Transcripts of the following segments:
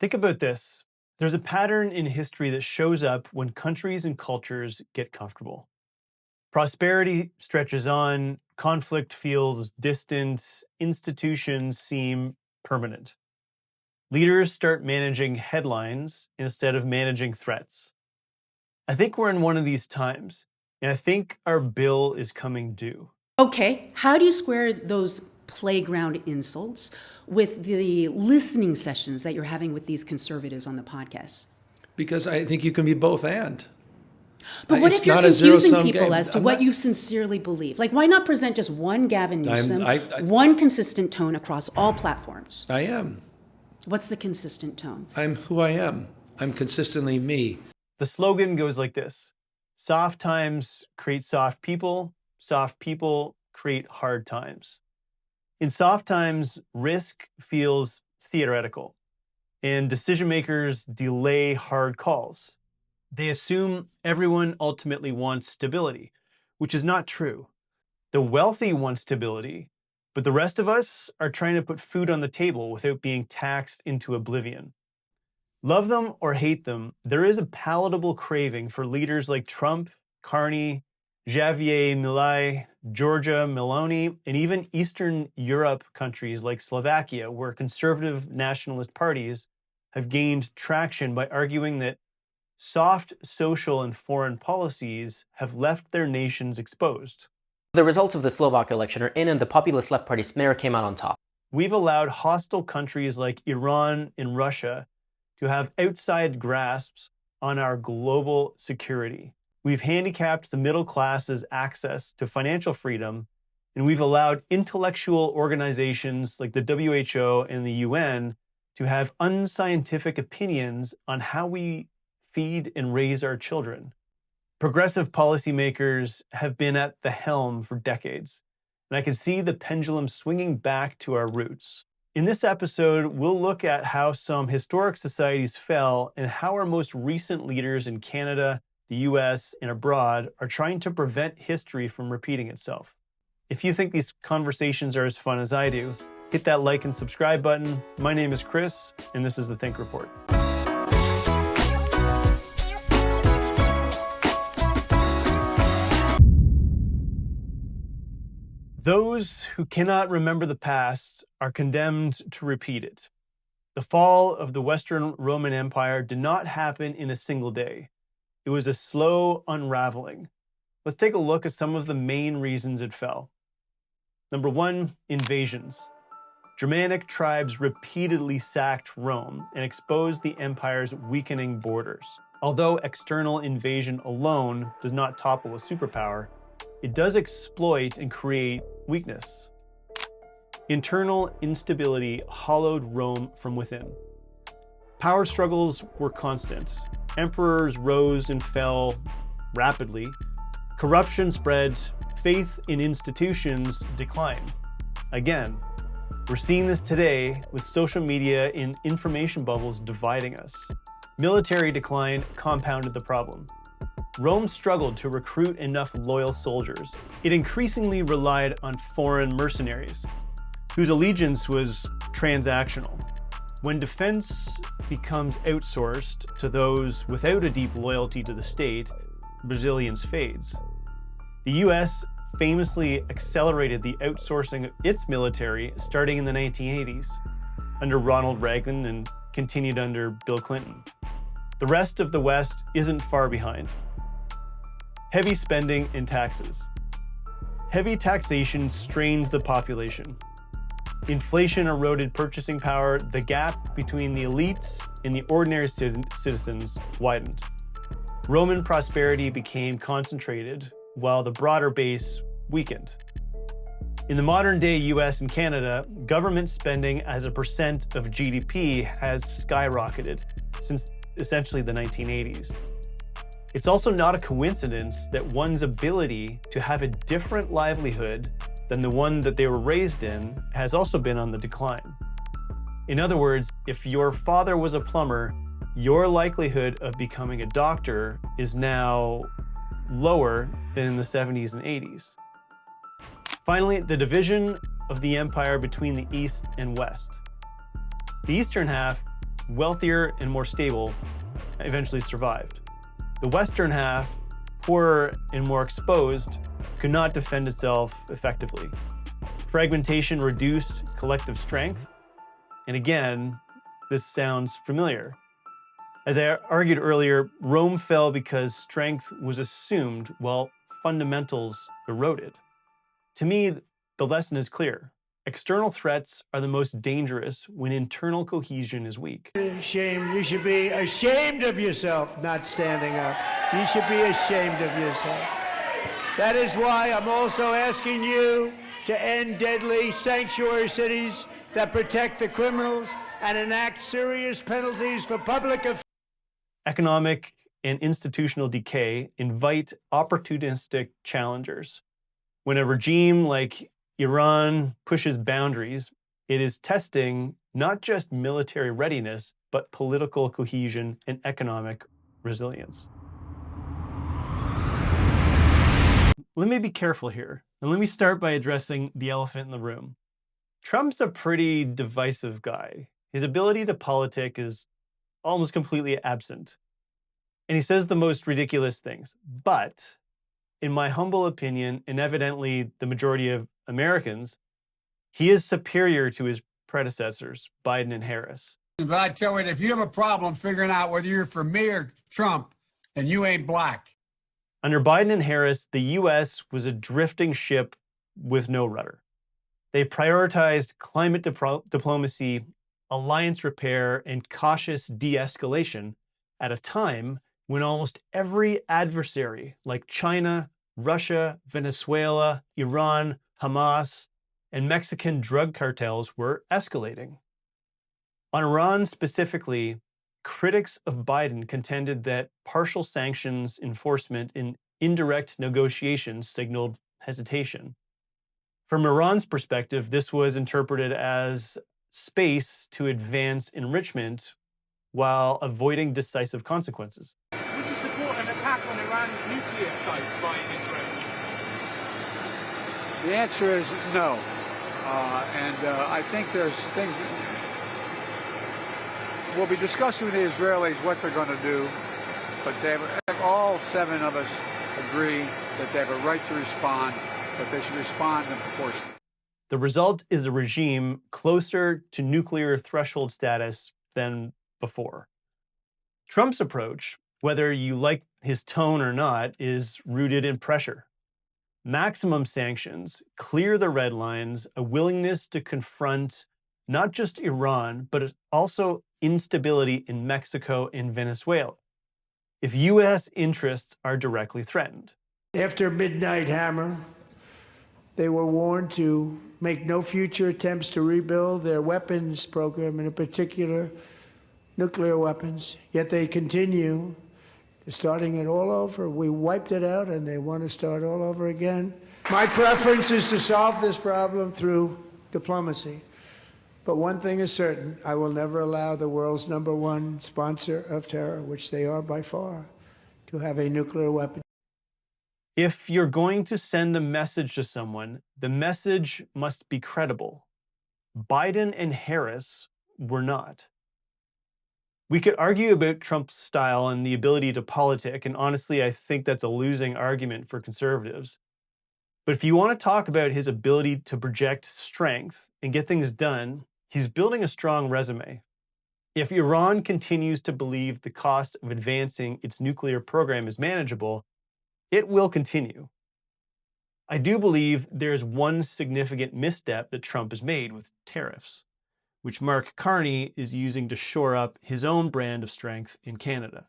Think about this. There's a pattern in history that shows up when countries and cultures get comfortable. Prosperity stretches on, conflict feels distant, institutions seem permanent. Leaders start managing headlines instead of managing threats. I think we're in one of these times, and I think our bill is coming due. Okay, how do you square those playground insults with the listening sessions that you're having with these conservatives on the podcast? Because I think you can be both and. But what It's if you're not a confusing zero-sum people game. as to I'm what not- you sincerely believe? Like, why not present just one Gavin Newsom, I- one consistent tone across all platforms? I am. What's the consistent tone? I'm who I am. I'm consistently me. The slogan goes like this: soft times create soft people create hard times. In soft times, risk feels theoretical, and decision makers delay hard calls. They assume everyone ultimately wants stability, which is not true. The wealthy want stability, but the rest of us are trying to put food on the table without being taxed into oblivion. Love them or hate them, there is a palatable craving for leaders like Trump, Carney, Javier Milei, Georgia Meloni, and even Eastern Europe countries like Slovakia, where conservative nationalist parties have gained traction by arguing that soft social and foreign policies have left their nations exposed. The results of the Slovak election are in, and the populist left party Smer came out on top. We've allowed hostile countries like Iran and Russia to have outside grasps on our global security. We've handicapped the middle class's access to financial freedom, and we've allowed intellectual organizations like the WHO and the UN to have unscientific opinions on how we feed and raise our children. Progressive policymakers have been at the helm for decades, and I can see the pendulum swinging back to our roots. In this episode, we'll look at how some historic societies fell and how our most recent leaders in Canada, the US, and abroad are trying to prevent history from repeating itself. If you think these conversations are as fun as I do, hit that like and subscribe button. My name is Chris, and this is The Think Report. Those who cannot remember the past are condemned to repeat it. The fall of the Western Roman Empire did not happen in a single day. It was a slow unraveling. Let's take a look at some of the main reasons it fell. Number one, invasions. Germanic tribes repeatedly sacked Rome and exposed the empire's weakening borders. Although external invasion alone does not topple a superpower, it does exploit and create weakness. Internal instability hollowed Rome from within. Power struggles were constant. Emperors rose and fell rapidly. Corruption spread. Faith in institutions declined. Again, we're seeing this today with social media and information bubbles dividing us. Military decline compounded the problem. Rome struggled to recruit enough loyal soldiers. It increasingly relied on foreign mercenaries, whose allegiance was transactional. When defense becomes outsourced to those without a deep loyalty to the state, resilience fades. The US famously accelerated the outsourcing of its military starting in the 1980s, under Ronald Reagan and continued under Bill Clinton. The rest of the West isn't far behind. Heavy spending and taxes. Heavy taxation strains the population. Inflation eroded purchasing power. The gap between the elites and the ordinary citizens widened. Roman prosperity became concentrated, while the broader base weakened. In the modern-day US and Canada, government spending as a percent of GDP has skyrocketed since essentially the 1980s. It's also not a coincidence that one's ability to have a different livelihood than the one that they were raised in has also been on the decline. In other words, if your father was a plumber, your likelihood of becoming a doctor is now lower than in the 70s and 80s. Finally, the division of the empire between the East and West. The eastern half wealthier and more stable, eventually survived. The Western half, poorer and more exposed, could not defend itself effectively. Fragmentation reduced collective strength. And again, this sounds familiar. As I argued earlier, Rome fell because strength was assumed while fundamentals eroded. To me, the lesson is clear. External threats are the most dangerous when internal cohesion is weak. Shame. You should be ashamed of yourself not standing up. You should be ashamed of yourself. That is why I'm also asking you to end deadly sanctuary cities that protect the criminals and enact serious penalties for public offenders. Economic and institutional decay invite opportunistic challengers. When a regime like Iran pushes boundaries, it is testing not just military readiness, but political cohesion and economic resilience. Let me be careful here, and let me start by addressing the elephant in the room. Trump's a pretty divisive guy. His ability to politic is almost completely absent. And he says the most ridiculous things. But, in my humble opinion, and evidently the majority of Americans, he is superior to his predecessors, Biden and Harris. But I tell you, if you have a problem figuring out whether you're for me or Trump, then you ain't black. Under Biden and Harris, the U.S. was a drifting ship with no rudder. They prioritized climate diplomacy, alliance repair, and cautious de-escalation at a time when almost every adversary, like China, Russia, Venezuela, Iran, Hamas, and Mexican drug cartels, were escalating. On Iran specifically, critics of Biden contended that partial sanctions enforcement in indirect negotiations signaled hesitation. From Iran's perspective, this was interpreted as space to advance enrichment while avoiding decisive consequences. Would you support an attack on Iran's nuclear sites by Israel? The answer is no. I think there's things we'll be discussing with the Israelis what they're going to do, but all 7 of us agree that they have a right to respond, but they should respond in proportion. The result is a regime closer to nuclear threshold status than before. Trump's approach, whether you like his tone or not, is rooted in pressure. Maximum sanctions, clear the red lines, a willingness to confront not just Iran, but also instability in Mexico and Venezuela, if U.S. interests are directly threatened. After Midnight Hammer, they were warned to make no future attempts to rebuild their weapons program, and in particular, nuclear weapons. Yet they continue, starting it all over. We wiped it out, and they want to start all over again. My preference is to solve this problem through diplomacy. But one thing is certain, I will never allow the world's #1 sponsor of terror, which they are by far, to have a nuclear weapon. If you're going to send a message to someone, the message must be credible. Biden and Harris were not. We could argue about Trump's style and the ability to politic, and honestly, I think that's a losing argument for conservatives. But if you want to talk about his ability to project strength and get things done, he's building a strong resume. If Iran continues to believe the cost of advancing its nuclear program is manageable, it will continue. I do believe there is one significant misstep that Trump has made with tariffs, which Mark Carney is using to shore up his own brand of strength in Canada.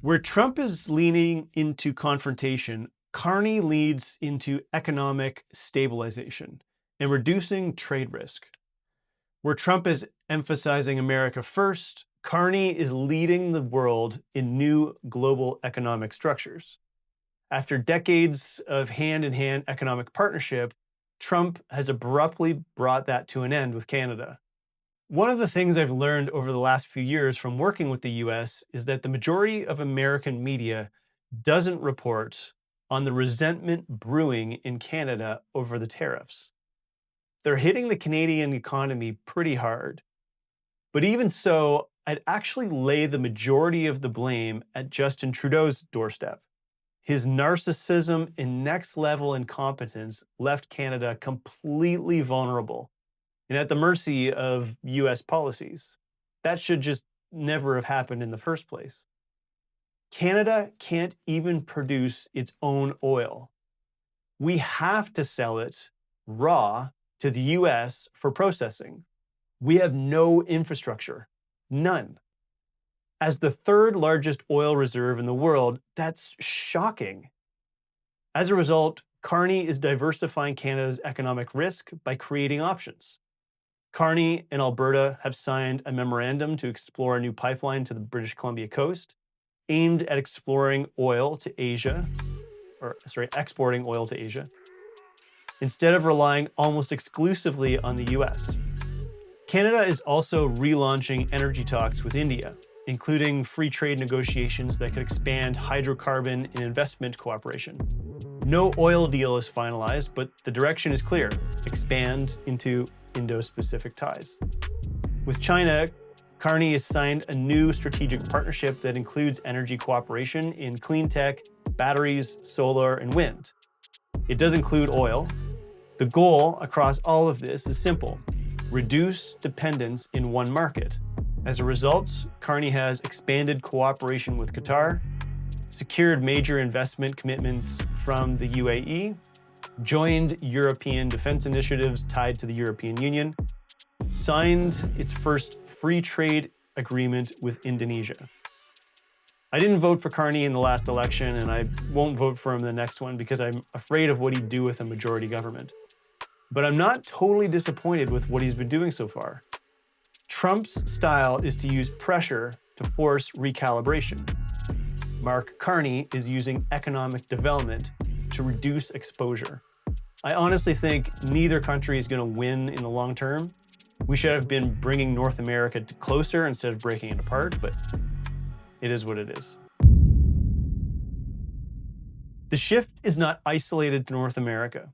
Where Trump is leaning into confrontation, Carney leads into economic stabilization and reducing trade risk. Where Trump is emphasizing America first, Carney is leading the world in new global economic structures. After decades of hand-in-hand economic partnership, Trump has abruptly brought that to an end with Canada. One of the things I've learned over the last few years from working with the US is that the majority of American media doesn't report on the resentment brewing in Canada over the tariffs. they're hitting the Canadian economy pretty hard. But even so, I'd actually lay the majority of the blame at Justin Trudeau's doorstep. His narcissism and next-level incompetence left Canada completely vulnerable and at the mercy of US policies. That should just never have happened in the first place. Canada can't even produce its own oil. We have to sell it raw to the US for processing. We have no infrastructure, none. As the third largest oil reserve in the world, that's shocking. As a result, Carney is diversifying Canada's economic risk by creating options. Carney and Alberta have signed a memorandum to explore a new pipeline to the British Columbia coast, aimed at exporting oil to Asia, instead of relying almost exclusively on the US. Canada is also relaunching energy talks with India, including free trade negotiations that could expand hydrocarbon and investment cooperation. No oil deal is finalized, but the direction is clear: expand into Indo-Pacific ties. With China, Carney has signed a new strategic partnership that includes energy cooperation in clean tech, batteries, solar, and wind. It does include oil. The goal across all of this is simple: reduce dependence in one market. As a result, Carney has expanded cooperation with Qatar, secured major investment commitments from the UAE, joined European defense initiatives tied to the European Union, signed its first free trade agreement with Indonesia. I didn't vote for Carney in the last election, and I won't vote for him in the next one because I'm afraid of what he'd do with a majority government. But I'm not totally disappointed with what he's been doing so far. Trump's style is to use pressure to force recalibration. Mark Carney is using economic development to reduce exposure. I honestly think neither country is going to win in the long term. We should have been bringing North America closer instead of breaking it apart, but it is what it is. The shift is not isolated to North America.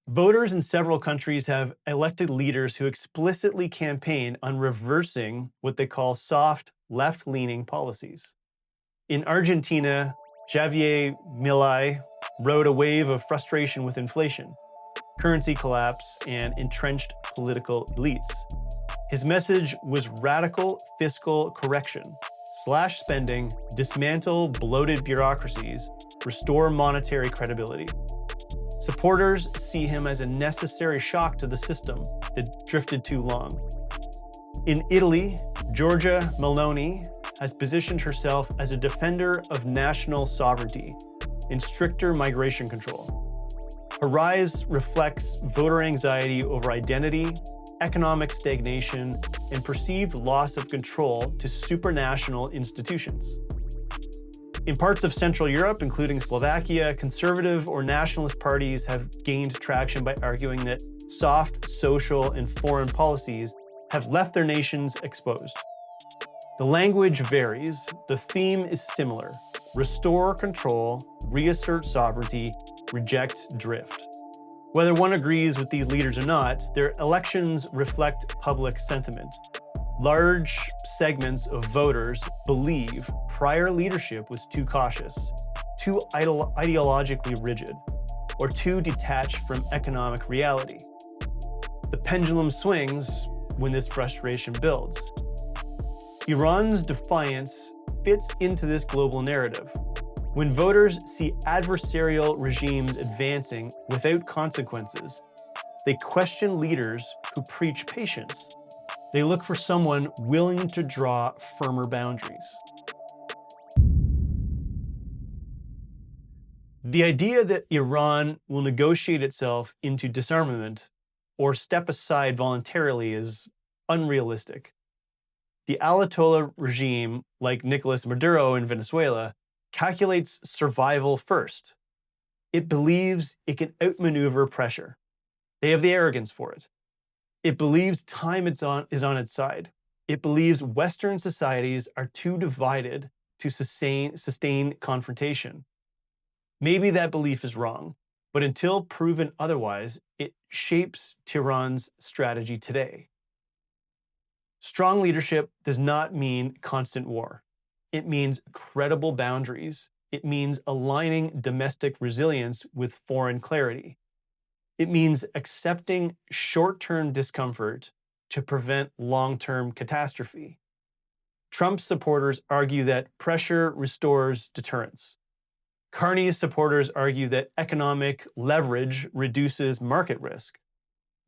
Voters in several countries have elected leaders who explicitly campaign on reversing what they call soft, left-leaning policies. In Argentina, Javier Milei rode a wave of frustration with inflation, currency collapse, and entrenched political elites. His message was radical fiscal correction: slash spending, dismantle bloated bureaucracies, restore monetary credibility. Supporters see him as a necessary shock to the system that drifted too long. In Italy, Giorgia Meloni has positioned herself as a defender of national sovereignty and stricter migration control. Her rise reflects voter anxiety over identity, economic stagnation, and perceived loss of control to supranational institutions. In parts of Central Europe, including Slovakia, conservative or nationalist parties have gained traction by arguing that soft social and foreign policies have left their nations exposed. The language varies, the theme is similar: restore control, reassert sovereignty, reject drift. Whether one agrees with these leaders or not, their elections reflect public sentiment. Large segments of voters believe prior leadership was too cautious, too ideologically rigid, or too detached from economic reality. The pendulum swings when this frustration builds. Iran's defiance fits into this global narrative. When voters see adversarial regimes advancing without consequences, they question leaders who preach patience. They look for someone willing to draw firmer boundaries. The idea that Iran will negotiate itself into disarmament or step aside voluntarily is unrealistic. The Ayatollah regime, like Nicolas Maduro in Venezuela, calculates survival first. It believes it can outmaneuver pressure. They have the arrogance for it. It believes time is on its side. It believes Western societies are too divided to sustain confrontation. Maybe that belief is wrong, but until proven otherwise, it shapes Tehran's strategy today. Strong leadership does not mean constant war. It means credible boundaries. It means aligning domestic resilience with foreign clarity. It means accepting short-term discomfort to prevent long-term catastrophe. Trump's supporters argue that pressure restores deterrence. Carney's supporters argue that economic leverage reduces market risk.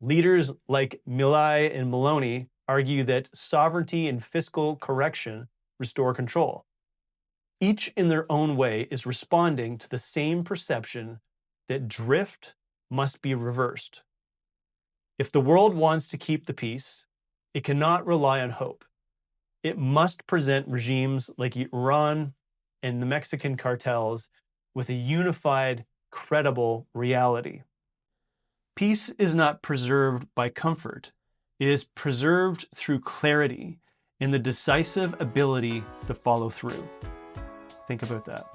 Leaders like Milley and Maloney argue that sovereignty and fiscal correction restore control. Each in their own way is responding to the same perception that drift must be reversed. If the world wants to keep the peace, it cannot rely on hope. It must present regimes like Iran and the Mexican cartels with a unified, credible reality. Peace is not preserved by comfort. It is preserved through clarity and the decisive ability to follow through. Think about that.